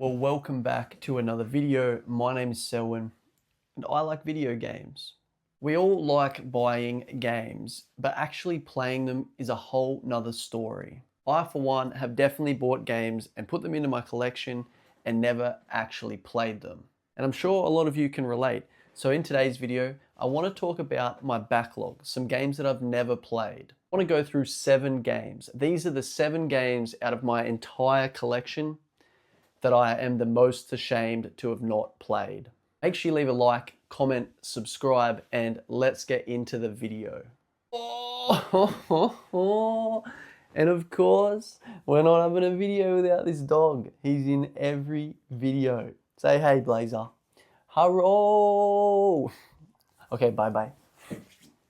Well, welcome back to another video. My name is Selwyn and I like video games. We all like buying games, but actually playing them is a whole nother story. I, for one, have definitely bought games and put them into my collection and never actually played them. And I'm sure a lot of you can relate. So in today's video, I want to talk about my backlog, some games that I've never played. I want to go through 7 games. These are the 7 games out of my entire collection that I am the most ashamed to have not played. Make sure you leave a like, comment, subscribe, and let's get into the video. Oh, and of course, we're not having a video without this dog. He's in every video. Say hey, Blazer. Hello. Okay, bye-bye.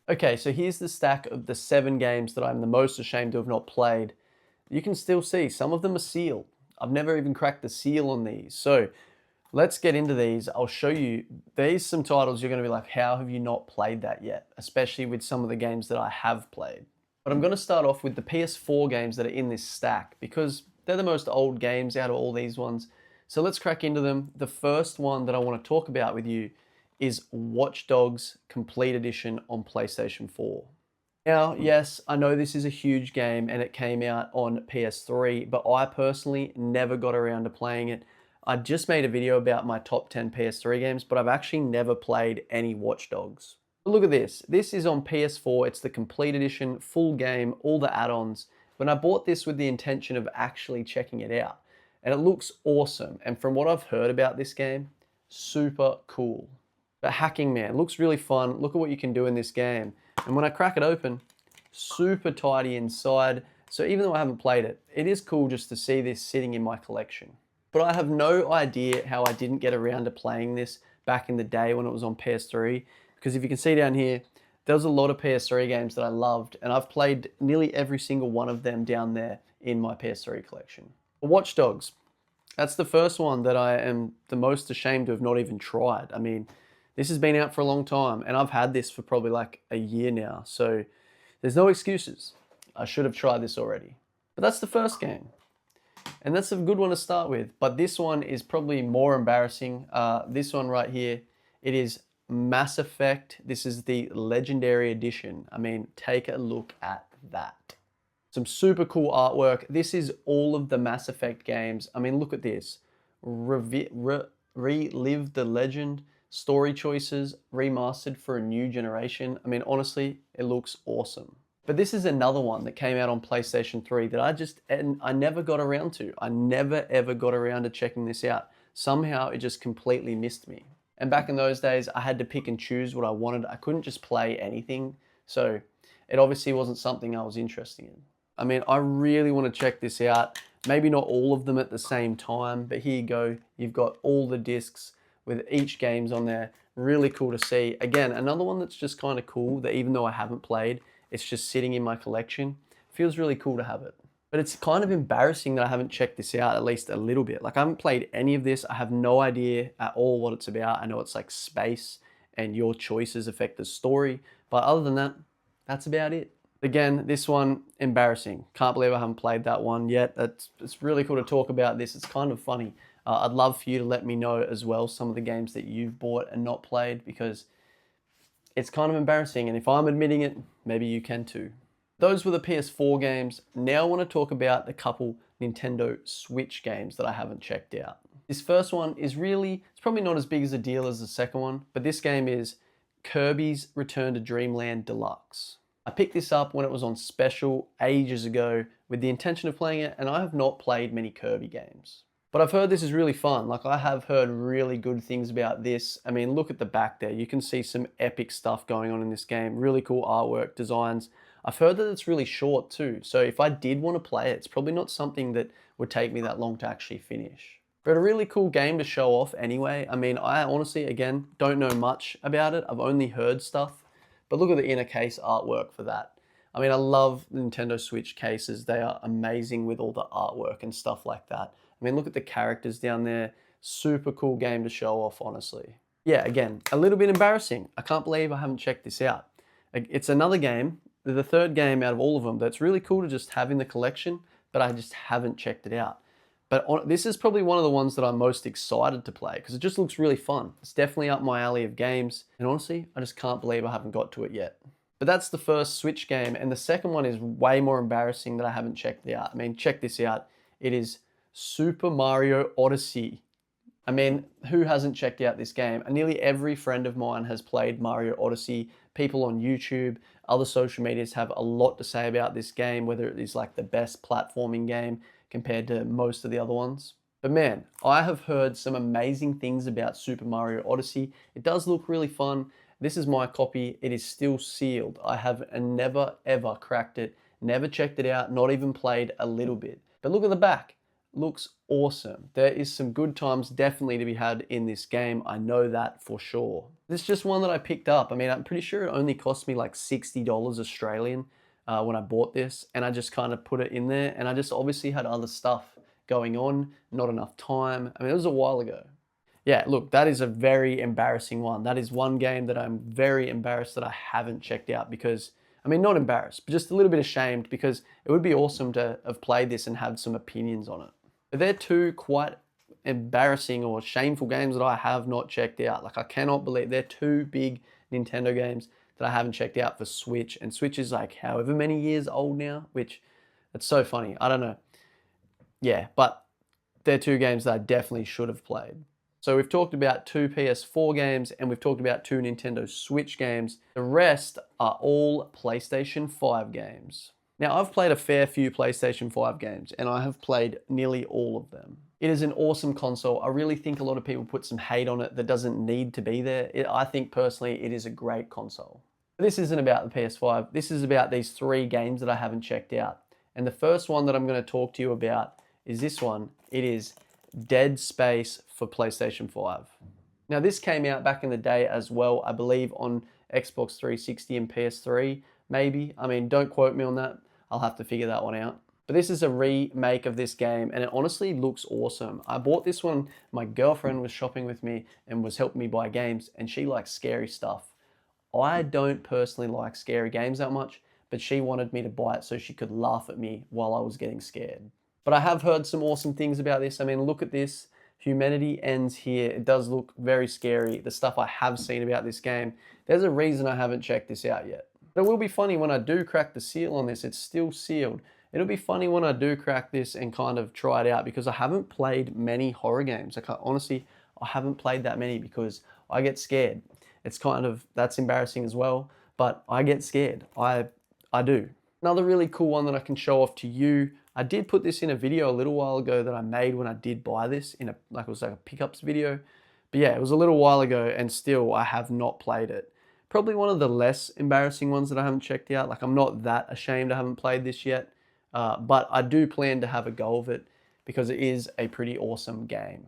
Okay, so here's the stack of the 7 games that I'm the most ashamed to have not played. You can still see some of them are sealed. I've never even cracked the seal on these. So let's get into these. I'll show you. These some titles you're going to be like, how have you not played that yet? Especially with some of the games that I have played. But I'm going to start off with the PS4 games that are in this stack because they're the most old games out of all these ones. So let's crack into them. The first one that I want to talk about with you is Watch Dogs Complete Edition on PlayStation 4. Now, yes, I know this is a huge game and it came out on PS3, but I personally never got around to playing it. I just made a video about my top 10 PS3 games, but I've actually never played any Watch Dogs. But look at this. This is on PS4. It's the complete edition, full game, all the add-ons. When I bought this with the intention of actually checking it out, and it looks awesome. And from what I've heard about this game, super cool. But hacking, man, looks really fun. Look at what you can do in this game. And when I crack it open, super tidy inside. So even though I haven't played it, it is cool just to see this sitting in my collection. But I have no idea how I didn't get around to playing this back in the day when it was on PS3. Because if you can see down here, there was a lot of PS3 games that I loved. And I've played nearly every single one of them down there in my PS3 collection. Watch Dogs. That's the first one that I am the most ashamed to have not even tried. I mean, this has been out for a long time and I've had this for probably like a year now. So there's no excuses. I should have tried this already. But that's the first game. And that's a good one to start with. But this one is probably more embarrassing. This one right here, it is Mass Effect. This is the Legendary Edition. I mean, take a look at that. Some super cool artwork. This is all of the Mass Effect games. I mean, look at this. Relive the legend. Story choices, remastered for a new generation. I mean, honestly, it looks awesome. But this is another one that came out on PlayStation 3 that I never got around to. I never ever got around to checking this out. Somehow it just completely missed me. And back in those days, I had to pick and choose what I wanted. I couldn't just play anything. So it obviously wasn't something I was interested in. I mean, I really want to check this out. Maybe not all of them at the same time, but here you go. You've got all the discs with each game's on there. Really cool to see. Again, another one that's just kind of cool that even though I haven't played, it's just sitting in my collection. Feels really cool to have it. But it's kind of embarrassing that I haven't checked this out at least a little bit. Like I haven't played any of this. I have no idea at all what it's about. I know it's like space and your choices affect the story. But other than that, that's about it. Again, this one, embarrassing. Can't believe I haven't played that one yet. It's really cool to talk about this. It's kind of funny. I'd love for you to let me know as well some of the games that you've bought and not played because it's kind of embarrassing. And if I'm admitting it, maybe you can too. Those were the PS4 games. Now I want to talk about a couple Nintendo Switch games that I haven't checked out. This first one is it's probably not as big as a deal as the second one, but this game is Kirby's Return to Dreamland Deluxe. I picked this up when it was on special ages ago with the intention of playing it, and I have not played many Kirby games. But I've heard this is really fun. Like I have heard really good things about this. I mean, look at the back there. You can see some epic stuff going on in this game. Really cool artwork, designs. I've heard that it's really short too. So if I did want to play it, it's probably not something that would take me that long to actually finish. But a really cool game to show off anyway. I mean, I honestly, again, don't know much about it. I've only heard stuff. But look at the inner case artwork for that. I mean, I love Nintendo Switch cases. They are amazing with all the artwork and stuff like that. I mean, look at the characters down there. Super cool game to show off, honestly. Yeah, again, a little bit embarrassing. I can't believe I haven't checked this out. It's another game, the third game out of all of them, that's really cool to just have in the collection, but I just haven't checked it out. But this is probably one of the ones that I'm most excited to play because it just looks really fun. It's definitely up my alley of games. And honestly, I just can't believe I haven't got to it yet. But that's the first Switch game. And the second one is way more embarrassing that I haven't checked it out. I mean, check this out. It is Super Mario Odyssey. I mean, who hasn't checked out this game? And nearly every friend of mine has played Mario Odyssey. People on YouTube, other social medias have a lot to say about this game, whether it is like the best platforming game compared to most of the other ones. But man, I have heard some amazing things about Super Mario Odyssey. It does look really fun. This is my copy. It is still sealed. I have never ever cracked it, never checked it out, not even played a little bit. But look at the back. Looks awesome. There is some good times definitely to be had in this game. I know that for sure. This is just one that I picked up. I mean, I'm pretty sure it only cost me like $60 Australian when I bought this, and I just kind of put it in there, and I just obviously had other stuff going on, not enough time. I mean, it was a while ago. Yeah, look, that is a very embarrassing one. That is one game that I'm very embarrassed that I haven't checked out because, I mean, not embarrassed, but just a little bit ashamed because it would be awesome to have played this and have some opinions on it. But they're two quite embarrassing or shameful games that I have not checked out. Like, I cannot believe they're two big Nintendo games that I haven't checked out for Switch. And Switch is like however many years old now, which it's so funny. I don't know. Yeah, but they're two games that I definitely should have played. So we've talked about two PS4 games and we've talked about two Nintendo Switch games. The rest are all PlayStation 5 games. Now, I've played a fair few PlayStation 5 games, and I have played nearly all of them. It is an awesome console. I really think a lot of people put some hate on it that doesn't need to be there. I think personally it is a great console. But this isn't about the PS5. This is about these three games that I haven't checked out. And the first one that I'm going to talk to you about is this one. It is Dead Space for PlayStation 5. Now, this came out back in the day as well, I believe on Xbox 360 and PS3, maybe. I mean, don't quote me on that. I'll have to figure that one out. But this is a remake of this game and it honestly looks awesome. I bought this one, my girlfriend was shopping with me and was helping me buy games and she likes scary stuff. I don't personally like scary games that much, but she wanted me to buy it so she could laugh at me while I was getting scared. But I have heard some awesome things about this. I mean, look at this. Humanity ends here. It does look very scary. The stuff I have seen about this game, there's a reason I haven't checked this out yet. But it will be funny when I do crack the seal on this. It's still sealed. It'll be funny when I do crack this and kind of try it out because I haven't played many horror games. Honestly, I haven't played that many because I get scared. It's kind of, that's embarrassing as well, but I get scared. I do. Another really cool one that I can show off to you. I did put this in a video a little while ago that I made when I did buy this in it was like a pickups video. But yeah, it was a little while ago and still I have not played it. Probably one of the less embarrassing ones that I haven't checked out. Like I'm not that ashamed I haven't played this yet, but I do plan to have a go of it because it is a pretty awesome game.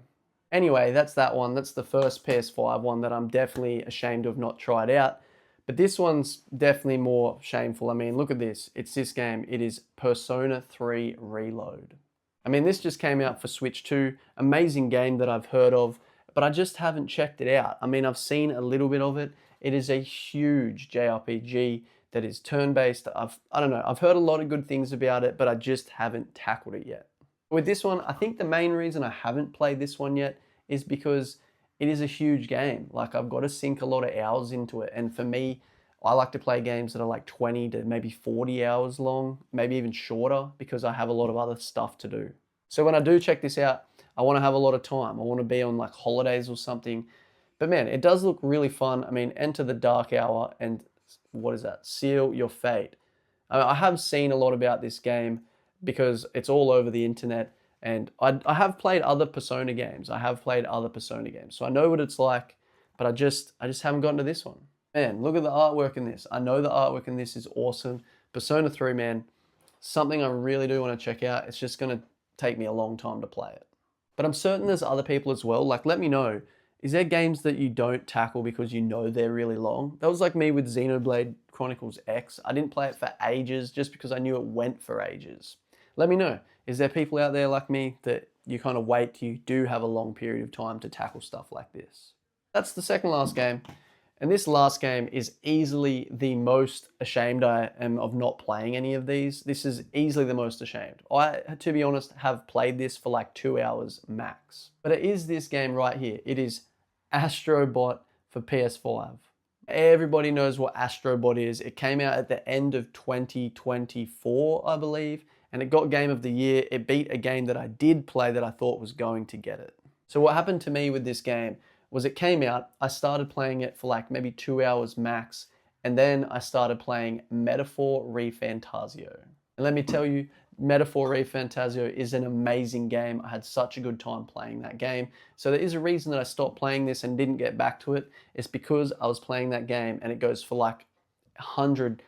Anyway, that's that one. That's the first PS5 one that I'm definitely ashamed to have not tried out. But this one's definitely more shameful. I mean, look at this. It's this game. It is Persona 3 Reload. I mean, this just came out for Switch 2. Amazing game that I've heard of, but I just haven't checked it out. I mean, I've seen a little bit of it. It is a huge JRPG that is turn-based. I don't know, I've heard a lot of good things about it, but I just haven't tackled it yet. With this one, I think the main reason I haven't played this one yet is because it is a huge game. Like I've got to sink a lot of hours into it. And for me, I like to play games that are like 20 to maybe 40 hours long, maybe even shorter because I have a lot of other stuff to do. So when I do check this out, I want to have a lot of time. I want to be on like holidays or something. But man, it does look really fun. I mean, enter the dark hour and what is that? Seal your fate. I have seen a lot about this game because it's all over the internet and I have played other Persona games. So I know what it's like, but I just haven't gotten to this one. Man, look at the artwork in this. I know the artwork in this is awesome. Persona 3, man, something I really do want to check out. It's just going to take me a long time to play it. But I'm certain there's other people as well. Like, let me know. Is there games that you don't tackle because you know they're really long? That was like me with Xenoblade Chronicles X. I didn't play it for ages just because I knew it went for ages. Let me know. Is there people out there like me that you kind of wait till you do have a long period of time to tackle stuff like this? That's the second last game. And this last game is easily the most ashamed I am of not playing any of these. This is easily the most ashamed. I, to be honest, have played this for like 2 hours max. But it is this game right here. It is Astrobot for PS5. Everybody knows what Astrobot is. It came out at the end of 2024, I believe, and it got Game of the Year. It beat a game that I did play that I thought was going to get it. So what happened to me with this game was it came out, I started playing it for like maybe 2 hours max, and then I started playing Metaphor ReFantazio. And let me tell you, Metaphor ReFantazio is an amazing game. I had such a good time playing that game. So there is a reason that I stopped playing this and didn't get back to it. It's because I was playing that game and it goes for like 100+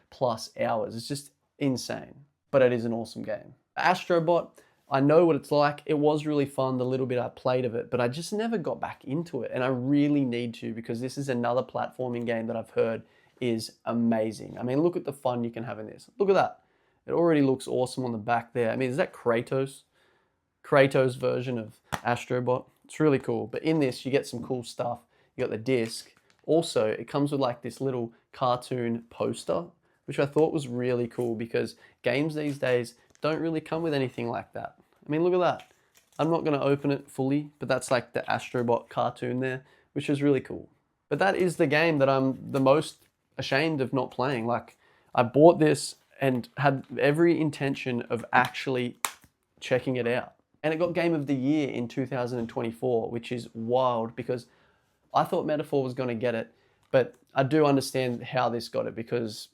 hours. It's just insane, but it is an awesome game. Astrobot, I know what it's like. It was really fun, the little bit I played of it, but I just never got back into it. And I really need to, because this is another platforming game that I've heard is amazing. I mean, look at the fun you can have in this. Look at that. It already looks awesome on the back there. I mean, is that Kratos? Kratos version of Astrobot. It's really cool. But in this, you get some cool stuff. You got the disc. Also, it comes with like this little cartoon poster, which I thought was really cool because games these days don't really come with anything like that. I mean, look at that. I'm not going to open it fully, but that's like the Astrobot cartoon there, which is really cool. But that is the game that I'm the most ashamed of not playing. Like, I bought this and had every intention of actually checking it out. And it got Game of the Year in 2024, which is wild because I thought Metaphor was going to get it, but I do understand how this got it because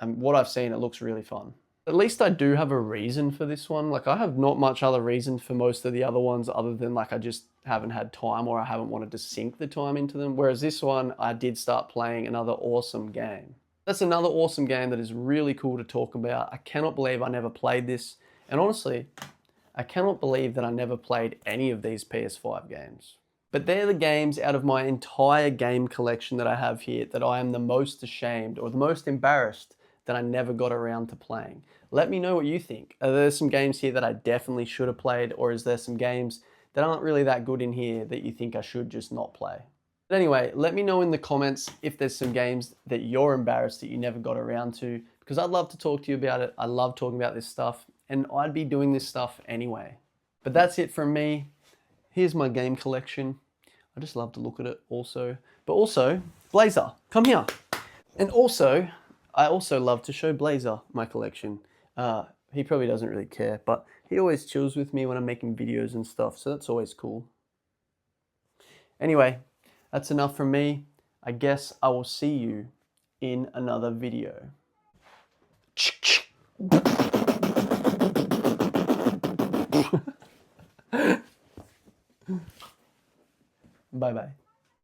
what I've seen, it looks really fun. At least I do have a reason for this one. Like, I have not much other reason for most of the other ones other than like I just haven't had time or I haven't wanted to sink the time into them. Whereas this one, I did start playing another awesome game. That's another awesome game that is really cool to talk about. I cannot believe I never played this. And honestly, I cannot believe that I never played any of these PS5 games. But they're the games out of my entire game collection that I have here that I am the most ashamed or the most embarrassed that I never got around to playing. Let me know what you think. Are there some games here that I definitely should have played, or is there some games that aren't really that good in here that you think I should just not play? But anyway, let me know in the comments if there's some games that you're embarrassed that you never got around to, because I'd love to talk to you about it. I love talking about this stuff, and I'd be doing this stuff anyway. But that's it from me. Here's my game collection. I just love to look at it also. But also, Blazer, come here. And also, I also love to show Blazer my collection. He probably doesn't really care, but he always chills with me when I'm making videos and stuff, so that's always cool. Anyway, that's enough from me. I guess I will see you in another video. Bye bye.